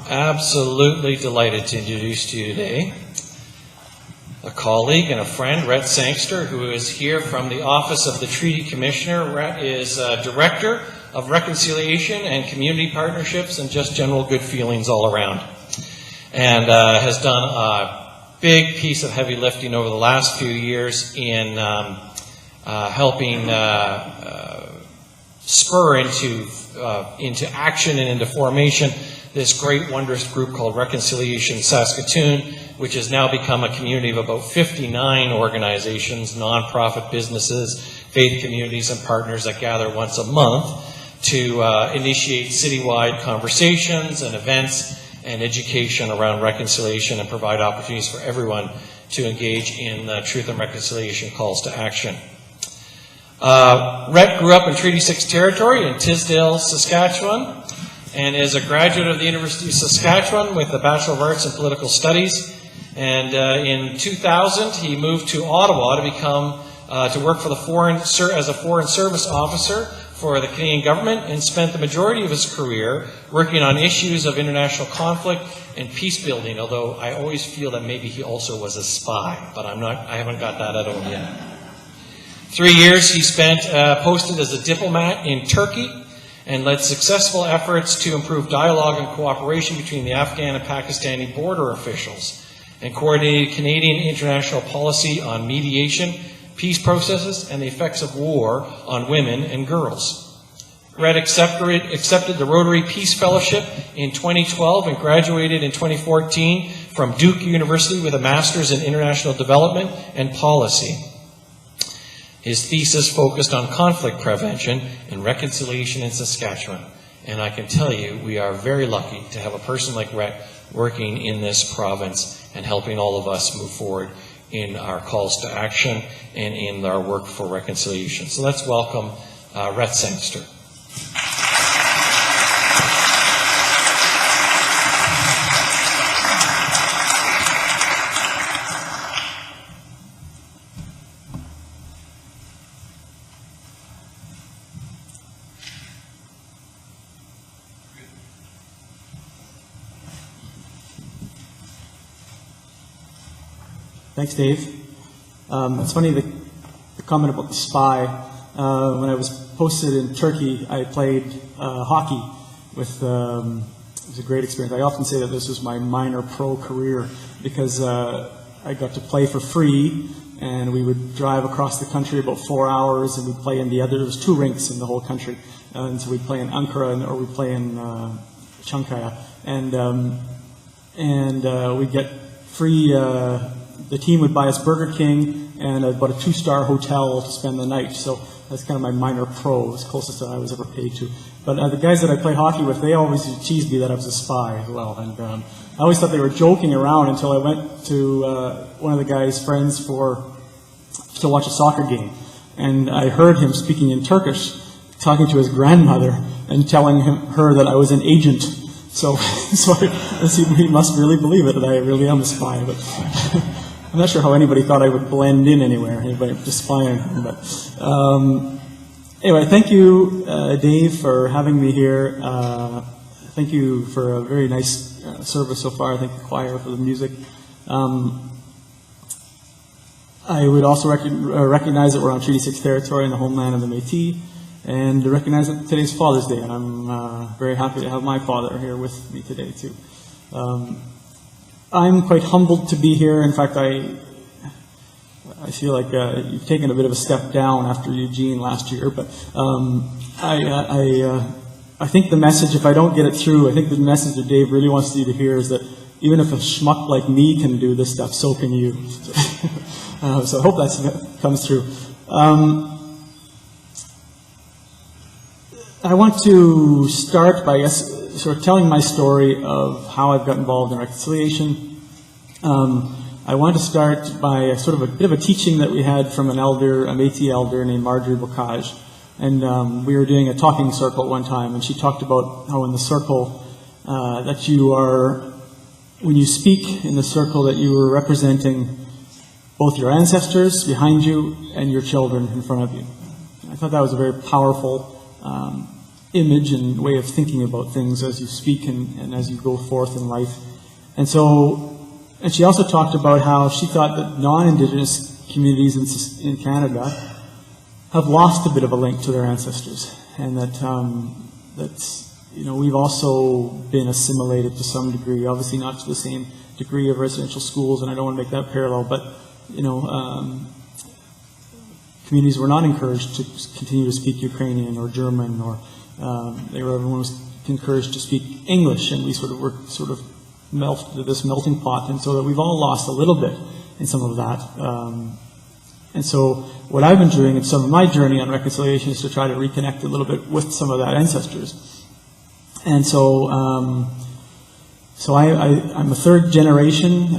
Absolutely delighted to introduce to you today a colleague and a friend, Rhett Sangster, who is here from the Office of the Treaty Commissioner. Rhett is Director of Reconciliation and Community Partnerships and just general good feelings all around. And has done a big piece of heavy lifting over the last few years in helping spur into action and into formation this great, wondrous group called Reconciliation Saskatoon, which has now become a community of about 59 organizations, nonprofit businesses, faith communities, and partners that gather once a month to initiate citywide conversations and events and education around reconciliation and provide opportunities for everyone to engage in truth and reconciliation calls to action. Rhett grew up in Treaty 6 territory in Tisdale, Saskatchewan, and is a graduate of the University of Saskatchewan with a Bachelor of Arts in Political Studies. And in 2000, he moved to Ottawa to work for as a Foreign Service Officer for the Canadian government, and spent the majority of his career working on issues of international conflict and peace building, although I always feel that maybe he also was a spy, but I haven't got that out of him yet. 3 years he spent posted as a diplomat in Turkey and led successful efforts to improve dialogue and cooperation between the Afghan and Pakistani border officials, and coordinated Canadian international policy on mediation, peace processes, and the effects of war on women and girls. Rhett accepted the Rotary Peace Fellowship in 2012 and graduated in 2014 from Duke University with a Master's in International Development and Policy. His thesis focused on conflict prevention and reconciliation in Saskatchewan. And I can tell you, we are very lucky to have a person like Rhett working in this province and helping all of us move forward in our calls to action and in our work for reconciliation. So let's welcome Rhett Sangster. Thanks, Dave. It's funny, the comment about the spy. When I was posted in Turkey, I played hockey with, it was a great experience. I often say that this was my minor pro career because I got to play for free, and we would drive across the country about 4 hours, and we'd play in there was 2 rinks in the whole country. And so we'd play in Ankara or we'd play in Chankaya. And we'd get free, the team would buy us Burger King and about a 2-star hotel to spend the night. So that's kind of my minor pro, as closest that I was ever paid to. But the guys that I played hockey with, they always teased me that I was a spy as well. And I always thought they were joking around until I went to one of the guys' friends to watch a soccer game. And I heard him speaking in Turkish, talking to his grandmother and telling her that I was an agent. So he must really believe it that I really am a spy. But I'm not sure how anybody thought I would blend in anywhere, anybody just spying. But anyway, thank you, Dave, for having me here. Thank you for a very nice service so far. Thank the choir for the music. I would also recognize that we're on Treaty 6 territory in the homeland of the Métis, and to recognize that today's Father's Day, and I'm very happy to have my father here with me today, too. I'm quite humbled to be here. In fact, I feel like you've taken a bit of a step down after Eugene last year, but I think the message, if I don't get it through, I think the message that Dave really wants you to hear is that even if a schmuck like me can do this stuff, so can you. So I hope that comes through. I want to start by, sort of telling my story of how I've got involved in reconciliation. I want to start by sort of a bit of a teaching that we had from an elder, a Métis elder named Marjorie Bocage. And we were doing a talking circle one time, and she talked about how in the circle that you are, when you speak in the circle, that you are representing both your ancestors behind you and your children in front of you. I thought that was a very powerful image and way of thinking about things as you speak and as you go forth in life. And she also talked about how she thought that non-Indigenous communities in Canada have lost a bit of a link to their ancestors, and that we've also been assimilated to some degree, obviously not to the same degree of residential schools, and I don't want to make that parallel, but communities were not encouraged to continue to speak Ukrainian or German, or everyone was encouraged to speak English, and we were melted to this melting pot, and so that we've all lost a little bit in some of that. And so what I've been doing in some of my journey on reconciliation is to try to reconnect a little bit with some of that ancestors. And so I'm a third generation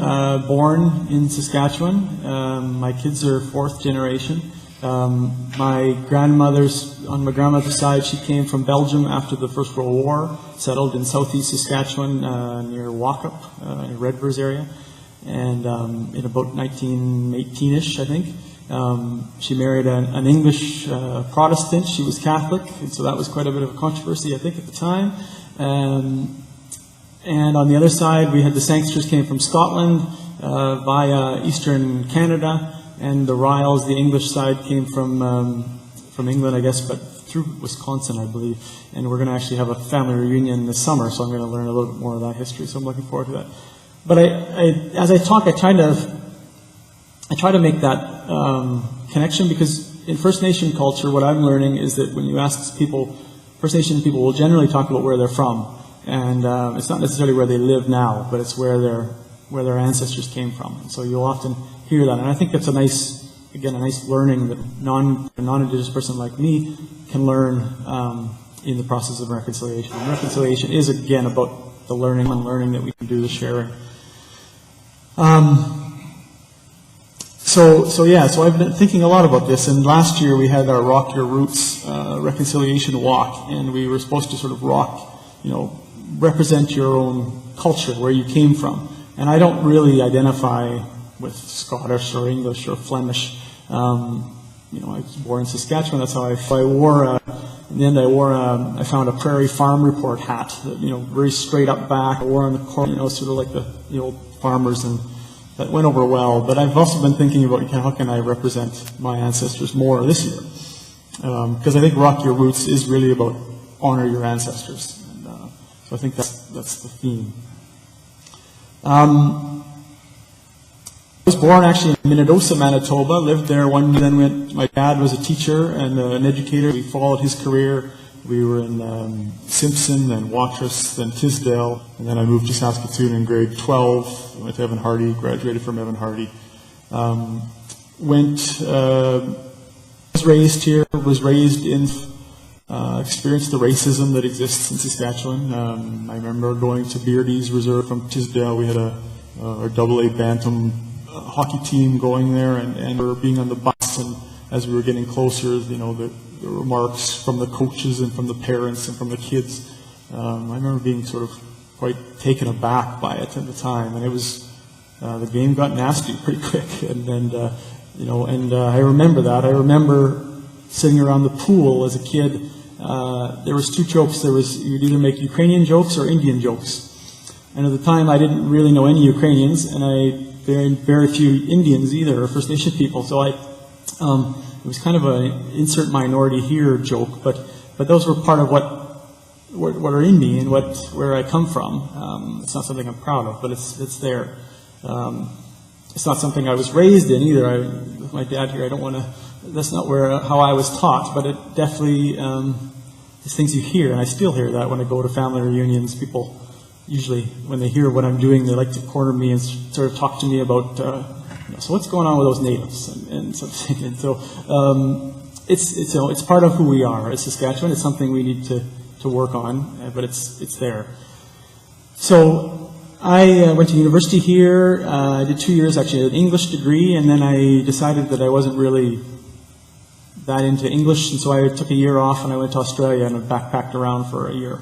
born in Saskatchewan. My kids are fourth generation. On my grandmother's side, she came from Belgium after the First World War, settled in southeast Saskatchewan near Wakup, in Redvers area, and in about 1918-ish, I think. She married an English Protestant. She was Catholic, and so that was quite a bit of a controversy, I think, at the time. And on the other side, we had the Sangsters came from Scotland via eastern Canada, and the Riles, the English side, came from England, I guess, but through Wisconsin, I believe. And we're going to actually have a family reunion this summer, so I'm going to learn a little bit more of that history. So I'm looking forward to that. But as I talk, I try to make that connection, because in First Nation culture, what I'm learning is that when you ask people, First Nation people will generally talk about where they're from, and it's not necessarily where they live now, but it's where their ancestors came from. And so you'll often hear that, and I think that's a nice learning that a non-Indigenous person like me can learn in the process of reconciliation. And reconciliation is again about the learning that we can do, the sharing. So I've been thinking a lot about this, and last year we had our Rock Your Roots reconciliation walk, and we were supposed to sort of represent your own culture, where you came from. And I don't really identify with Scottish or English or Flemish. I was born in Saskatchewan. That's how I wore. In the end, I found a Prairie Farm Report hat, that, very straight up back. I wore on the corner, sort of like the old farmers, and that went over well. But I've also been thinking about how can I represent my ancestors more this year, because I think Rock Your Roots is really about honor your ancestors, and so I think that's the theme. I was born actually in Minnedosa, Manitoba, lived there one year, then my dad was a teacher and an educator. We followed his career. We were in Simpson, then Watrous, then Tisdale, and then I moved to Saskatoon in grade 12. I went to Evan Hardy, graduated from Evan Hardy. Was raised here, experienced the racism that exists in Saskatchewan. I remember going to Beardy's Reserve from Tisdale. We had a AA Bantam hockey team going there, and we were being on the bus, and as we were getting closer, the remarks from the coaches and from the parents and from the kids. I remember being sort of quite taken aback by it at the time, and it was the game got nasty pretty quick, and I remember that. I remember sitting around the pool as a kid. There was two jokes. You'd either make Ukrainian jokes or Indian jokes. And at the time, I didn't really know any Ukrainians, and very few Indians either, or First Nation people. So it was kind of an insert minority here joke, but those were part of what are in me and where I come from. It's not something I'm proud of, but it's there. It's not something I was raised in either. With my dad here, I don't want to. That's not how I was taught, but it definitely is things you hear, and I still hear that when I go to family reunions. People usually, when they hear what I'm doing, they like to corner me and sort of talk to me about, so what's going on with those natives and something. And so it's part of who we are as Saskatchewan. It's something we need to work on, but it's there. So I went to university here. I did 2 years, actually, an English degree, and then I decided that I wasn't really that into English, and so I took a year off and I went to Australia and I backpacked around for a year.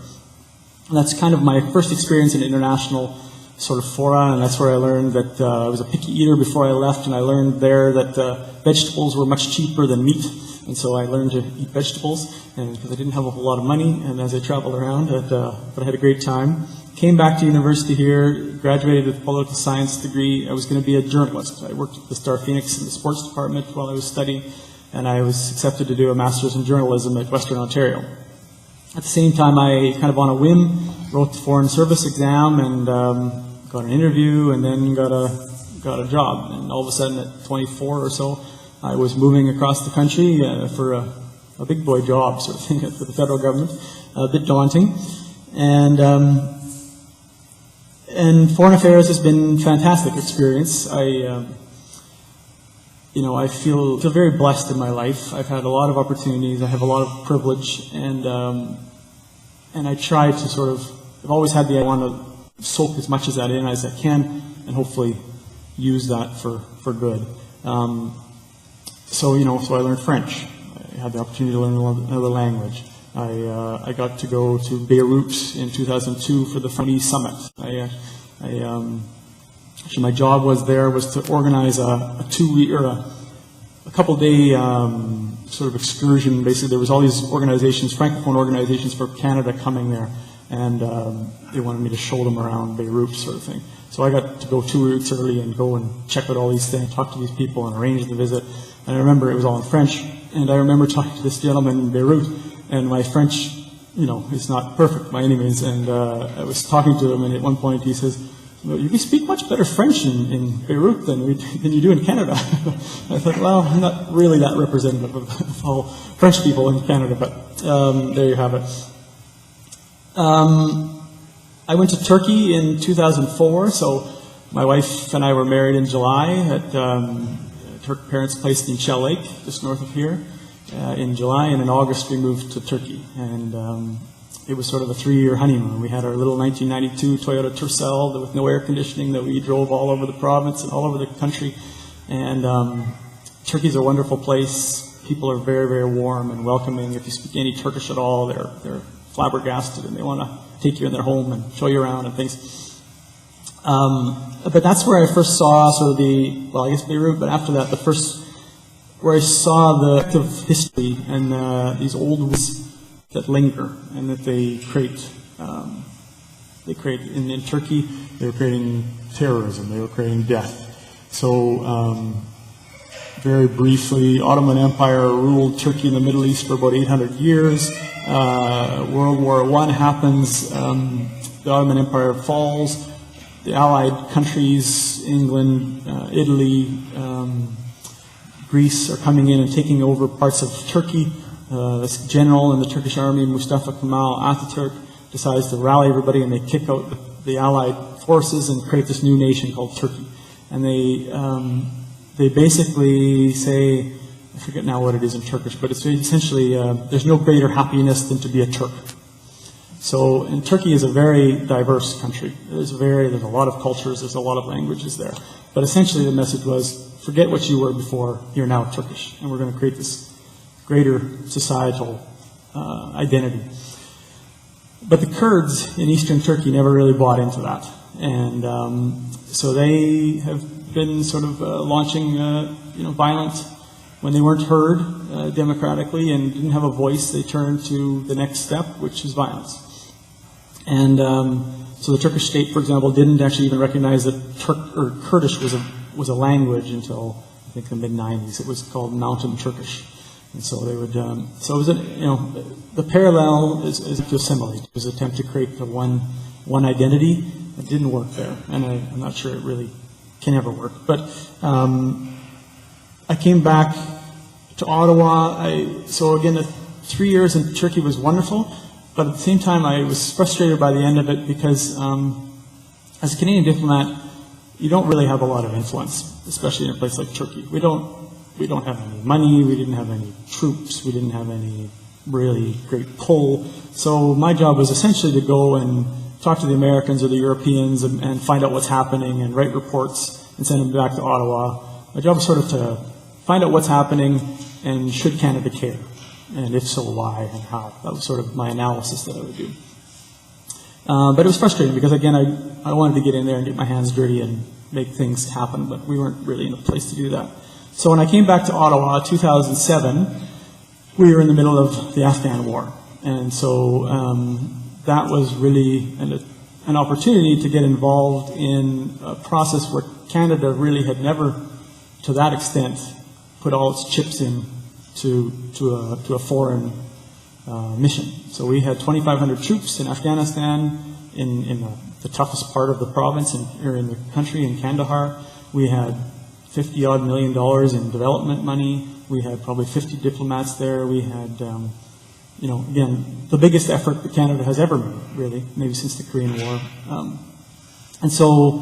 And that's kind of my first experience in international sort of fora, and that's where I learned that I was a picky eater before I left, and I learned there that vegetables were much cheaper than meat, And so I learned to eat vegetables, and because I didn't have a whole lot of money, and as I traveled around, but I had a great time. Came back to university here, graduated with a political science degree. I was going to be a journalist. I worked at the Star Phoenix in the sports department while I was studying, and I was accepted to do a master's in journalism at Western Ontario. At the same time, I kind of on a whim wrote the Foreign Service exam and got an interview, and then got a job. And all of a sudden, at 24 or so, I was moving across the country for a big boy job, sort of thing, for the federal government. A bit daunting, and foreign affairs has been a fantastic experience. I feel very blessed in my life. I've had a lot of opportunities. I have a lot of privilege, and I try to sort of. I've always had I want to soak as much of that in as I can, and hopefully use that for good. So I learned French. I had the opportunity to learn another language. I got to go to Beirut in 2002 for the Funny Summit. Actually, my job was to organize a 2-week or a couple-day sort of excursion. Basically, there was all these organizations, Francophone organizations for Canada coming there, and they wanted me to show them around Beirut, sort of thing. So I got to go 2 weeks early and go and check out all these things, talk to these people, and arrange the visit. And I remember it was all in French, and I remember talking to this gentleman in Beirut, and my French, is not perfect by any means, and I was talking to him, and at one point he says, "Well, you speak much better French in Beirut than you do in Canada." I thought, well, I'm not really that representative of all French people in Canada, but there you have it. I went to Turkey in 2004, so my wife and I were married in July at Turk parents' place in Shell Lake, just north of here, in July, and in August we moved to Turkey, and it was sort of a 3-year honeymoon. We had our little 1992 Toyota Tercel with no air conditioning that we drove all over the province and all over the country, and Turkey's a wonderful place. People are very, very warm and welcoming. If you speak any Turkish at all, they're flabbergasted, and they want to take you in their home and show you around and things. But that's where I first saw sort of Beirut, but after that, where I saw the of history and these old ways that linger and that they create. In Turkey, they were creating terrorism, they were creating death. So, very briefly, Ottoman Empire ruled Turkey in the Middle East for about 800 years. World War I happens, the Ottoman Empire falls. The Allied countries, England, Italy, Greece, are coming in and taking over parts of Turkey. This general in the Turkish army, Mustafa Kemal Atatürk, decides to rally everybody, and they kick out the Allied forces and create this new nation called Turkey. And they basically say, I forget now what it is in Turkish, but it's essentially there's no greater happiness than to be a Turk. So, and Turkey is a very diverse country. There's a lot of cultures, there's a lot of languages there. But essentially the message was, forget what you were before, you're now Turkish. And we're going to create this greater societal identity. But the Kurds in eastern Turkey never really bought into that. And so they have been sort of launching violent. When they weren't heard democratically and didn't have a voice, they turned to the next step, which is violence. And so the Turkish state, for example, didn't actually even recognize that Kurdish was a language until I think the mid-90s. It was called Mountain Turkish, and so they would. So it was the parallel is to assimilate. It was an attempt to create the one identity. It didn't work there, and I'm not sure it really can ever work. But I came back to Ottawa. So again, the 3 years in Turkey was wonderful. But at the same time, I was frustrated by the end of it because as a Canadian diplomat, you don't really have a lot of influence, especially in a place like Turkey. We don't have any money, we didn't have any troops, we didn't have any really great pull. So my job was essentially to go and talk to the Americans or the Europeans and find out what's happening and write reports and send them back to Ottawa. My job was sort of to find out what's happening and should Canada care. And if so, why and how. That was sort of my analysis that I would do. But it was frustrating because, again, I wanted to get in there and get my hands dirty and make things happen, but we weren't really in a place to do that. So when I came back to Ottawa, 2007, we were in the middle of the Afghan war. And so that was really an opportunity to get involved in a process where Canada really had never, to that extent, put all its chips in to a foreign mission. So we had 2,500 troops in Afghanistan, in the toughest part of the province, or in the country, in Kandahar. We had $50-odd million in development money. We had probably 50 diplomats there. We had, again, the biggest effort that Canada has ever made, really, maybe since the Korean War. And so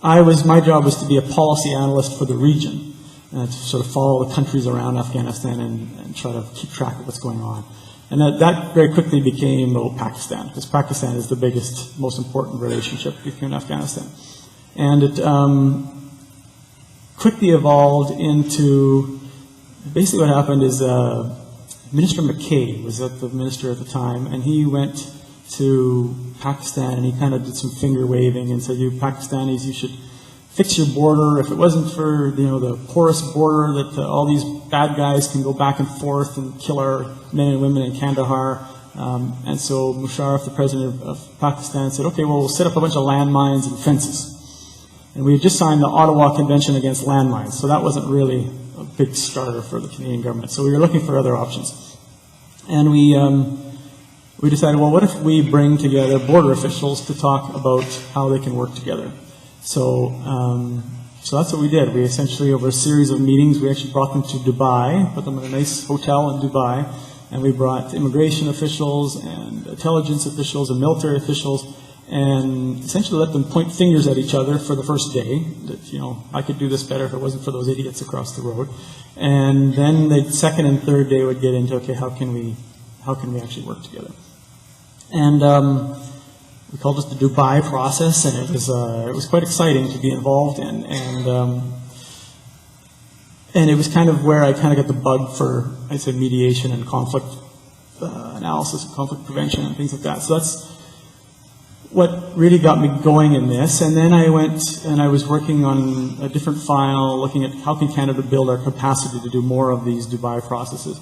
my job was to be a policy analyst for the region, to sort of follow the countries around Afghanistan and try to keep track of what's going on. And that very quickly became Pakistan, because Pakistan is the biggest, most important relationship between Afghanistan. And it quickly evolved into, basically what happened is Minister McKay was the minister at the time, and he went to Pakistan and he kind of did some finger waving and said, "You Pakistanis, you should fix your border. If it wasn't for the porous border that all these bad guys can go back and forth and kill our men and women in Kandahar." And so Musharraf, the president of Pakistan, said, "Okay, well, we'll set up a bunch of landmines and fences." And we had just signed the Ottawa Convention against landmines, so that wasn't really a big starter for the Canadian government. So we were looking for other options. And we decided, well, what if we bring together border officials to talk about how they can work together? So that's what we did. We essentially, over a series of meetings, we actually brought them to Dubai, put them in a nice hotel in Dubai, and we brought immigration officials and intelligence officials and military officials, and essentially let them point fingers at each other for the first day, that, I could do this better if it wasn't for those idiots across the road. And then the second and third day would get into, okay, how can we actually work together? And we called it the Dubai process, and it was quite exciting to be involved in, and it was kind of where I kind of got the bug for, I'd say, mediation and conflict analysis and conflict prevention and things like that. So that's what really got me going in this. And then I went and I was working on a different file, looking at how can Canada build our capacity to do more of these Dubai processes.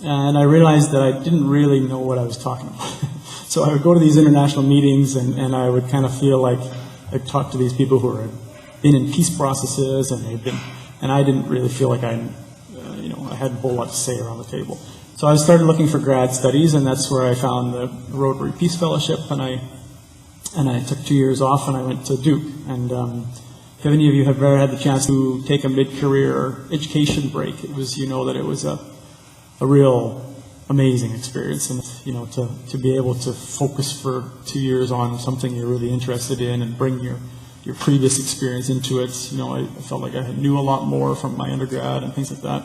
And I realized that I didn't really know what I was talking about. So I would go to these international meetings and I would kind of feel like I'd talk to these people who had been in peace processes and I didn't really feel like I had a whole lot to say around the table. So I started looking for grad studies, and that's where I found the Rotary Peace Fellowship, and I took 2 years off and I went to Duke. And if any of you have ever had the chance to take a mid-career education break, it was, that it was a real amazing experience, and to be able to focus for 2 years on something you're really interested in and bring your previous experience into it. I felt like I knew a lot more from my undergrad and things like that.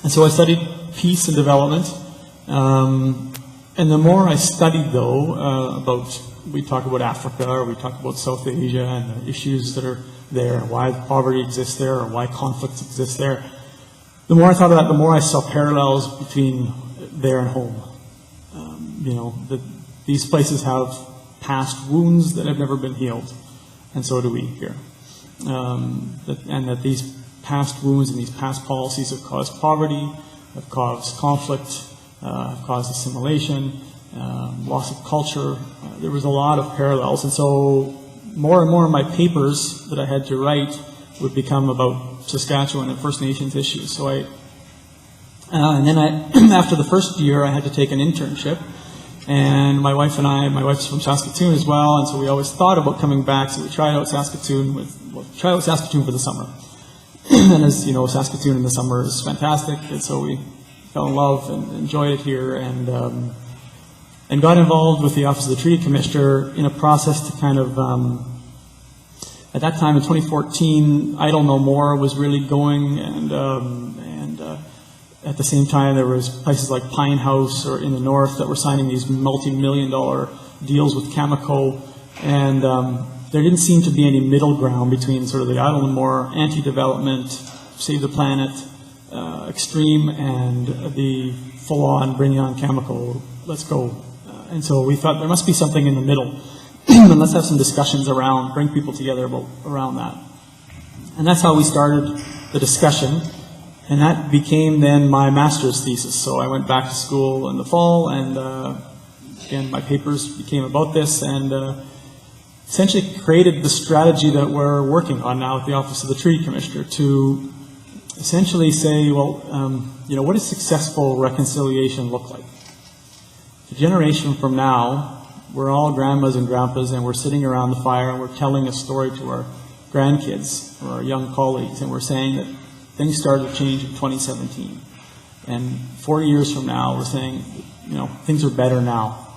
And so I studied peace and development. And the more I studied, though, we talk about Africa, or we talk about South Asia and the issues that are there, and why poverty exists there, or why conflicts exist there. The more I thought about it, the more I saw parallels between there and home. These places have past wounds that have never been healed, and so do we here. And that these past wounds and these past policies have caused poverty, have caused conflict, have caused assimilation, loss of culture. There was a lot of parallels, and so more and more of my papers that I had to write would become about Saskatchewan and First Nations issues. So and then after the first year, I had to take an internship, and my wife's from Saskatoon as well, and so we always thought about coming back. So we tried out Saskatoon for the summer, and as you know, Saskatoon in the summer is fantastic, and so we fell in love and enjoyed it here, and got involved with the Office of the Treaty Commissioner in a process to kind of, at that time in 2014, Idle No More was really going, and at the same time there was places like Pine House or in the north that were signing these multi-million-dollar deals with Cameco, and there didn't seem to be any middle ground between sort of the Idle No More, anti-development, save the planet, extreme, and the full-on bringing on Cameco, let's go. And so we thought there must be something in the middle, and let's have some discussions bring people together around that. And that's how we started the discussion. And that became then my master's thesis. So I went back to school in the fall, and again, my papers became about this, and essentially created the strategy that we're working on now at the Office of the Treaty Commissioner to essentially say, well, what does successful reconciliation look like? A generation from now, we're all grandmas and grandpas, and we're sitting around the fire, and we're telling a story to our grandkids or our young colleagues, and we're saying that things started to change in 2017. And 40 years from now, we're saying, things are better now.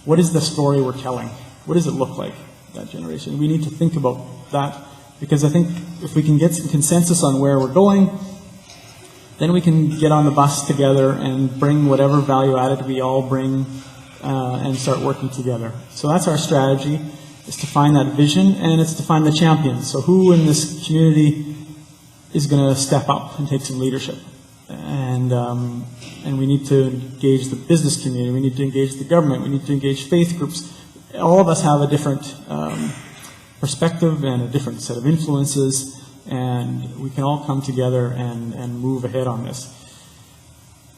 What is the story we're telling? What does it look like, that generation? We need to think about that, because I think if we can get some consensus on where we're going, then we can get on the bus together and bring whatever value added we all bring and start working together. So that's our strategy, is to find that vision, and it's to find the champions. So who in this community is going to step up and take some leadership? And we need to engage the business community, we need to engage the government, we need to engage faith groups. All of us have a different perspective and a different set of influences, and we can all come together and move ahead on this.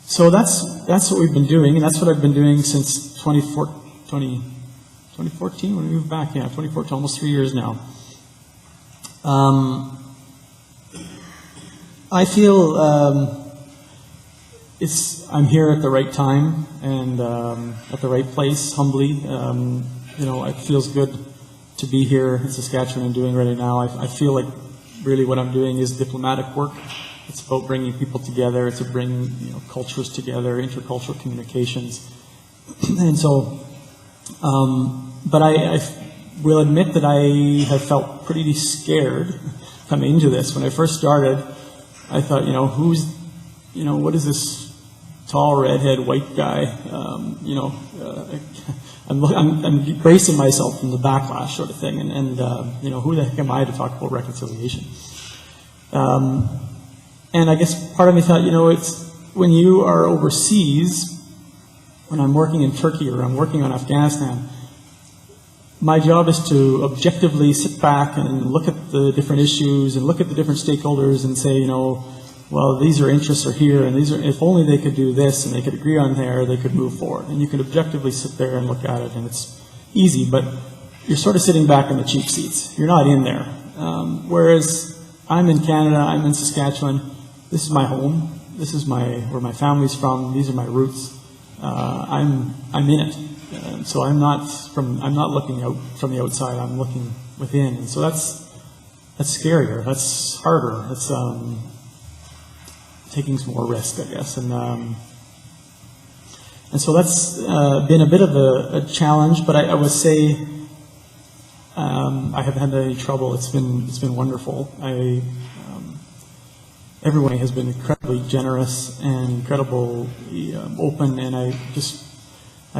So that's what we've been doing, and that's what I've been doing since 2014 when we moved back. 2014, almost 3 years now. I feel I'm here at the right time and at the right place, humbly. It feels good to be here in Saskatchewan and doing right now. I feel like really what I'm doing is diplomatic work. It's about bringing people together. It's about bringing cultures together, intercultural communications. And so, but I will admit that I have felt pretty scared coming into this. When I first started, I thought, what is this tall, redhead, white guy? I'm bracing myself from the backlash sort of thing, and who the heck am I to talk about reconciliation? And I guess part of me thought, it's when you are overseas, when I'm working in Turkey or I'm working on Afghanistan, my job is to objectively sit back and look at the different issues and look at the different stakeholders and say, well, these are interests are here, and these are, if only they could do this and they could agree on there, they could move forward. And you can objectively sit there and look at it, and it's easy, but you're sort of sitting back in the cheap seats. You're not in there. Whereas I'm in Canada, I'm in Saskatchewan, this is my home, this is where my family's from, these are my roots. I'm in it. So I'm not looking out from the outside, I'm looking within. And so that's scarier, that's harder, that's taking some more risk, I guess. And so that's been a bit of a challenge, but I would say I haven't had any trouble. It's been wonderful. Everyone has been incredibly generous and incredibly open, and I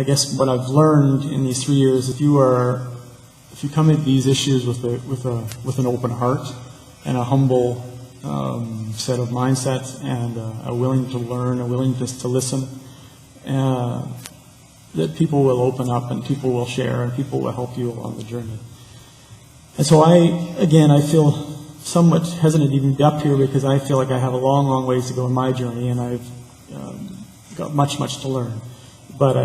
guess what I've learned in these 3 years, if you come at these issues with an open heart and a humble set of mindsets and a willingness to learn, a willingness to listen, that people will open up and people will share and people will help you along the journey. And so I feel somewhat hesitant even to be up here because I feel like I have a long, long ways to go in my journey, and I've got much, much to learn. But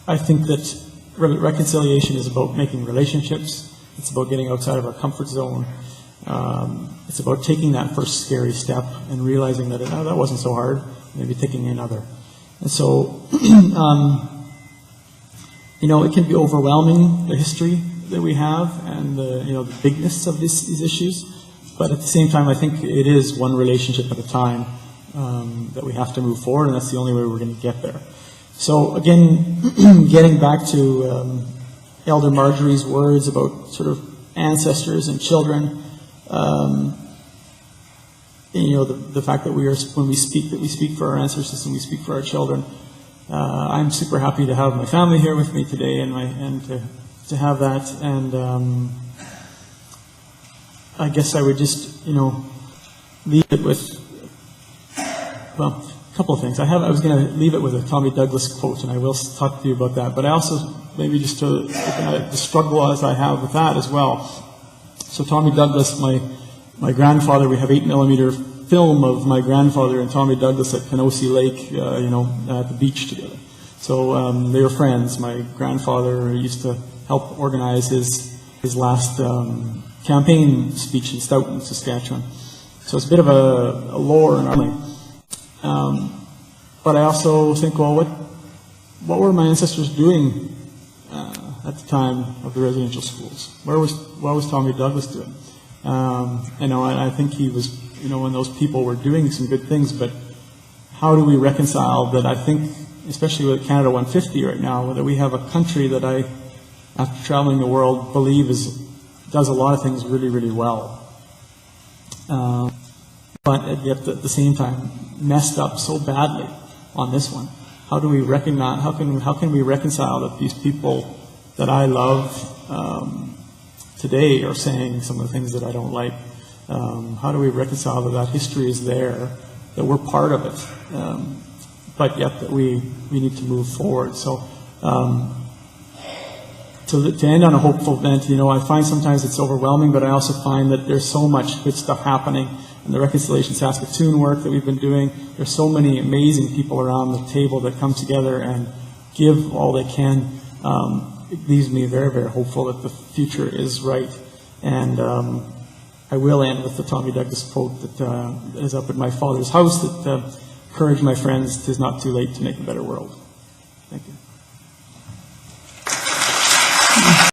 I think that reconciliation is about making relationships. It's about getting outside of our comfort zone. It's about taking that first scary step and realizing that that wasn't so hard, maybe taking another. And so, it can be overwhelming, the history that we have and the bigness of these issues. But at the same time, I think it is one relationship at a time that we have to move forward, and that's the only way we're going to get there. So again, getting back to Elder Marjorie's words about sort of ancestors and children, the fact that when we speak, that we speak for our ancestors and we speak for our children. I'm super happy to have my family here with me today, and to have that. And I guess I would just leave it with a couple of things. I was going to leave it with a Tommy Douglas quote, and I will talk to you about that. But I also maybe just to open the struggle as I have with that as well. So Tommy Douglas, my my grandfather, we have 8mm film of my grandfather and Tommy Douglas at Kenosi Lake, at the beach together. So they were friends. My grandfather used to help organize his last campaign speech in Stoughton, Saskatchewan. So it's a bit of a lore in our life. But I also think, well, what were my ancestors doing at the time of the residential schools? What was Tommy Douglas doing? I think he was, when those people were doing some good things, but how do we reconcile that? I think, especially with Canada 150 right now, that we have a country that I, after traveling the world, believe does a lot of things really, really well. But yet at the same time, messed up so badly on this one. How do we recognize? How can we reconcile that these people that I love today are saying some of the things that I don't like? How do we reconcile that history is there, that we're part of it, but yet that we need to move forward? So to end on a hopeful note, I find sometimes it's overwhelming, but I also find that there's so much good stuff happening. And the Reconciliation Saskatoon work that we've been doing, there's so many amazing people around the table that come together and give all they can. It leaves me very, very hopeful that the future is right. And I will end with the Tommy Douglas quote that is up at my father's house, that encourage my friends, 'tis not too late to make a better world. Thank you.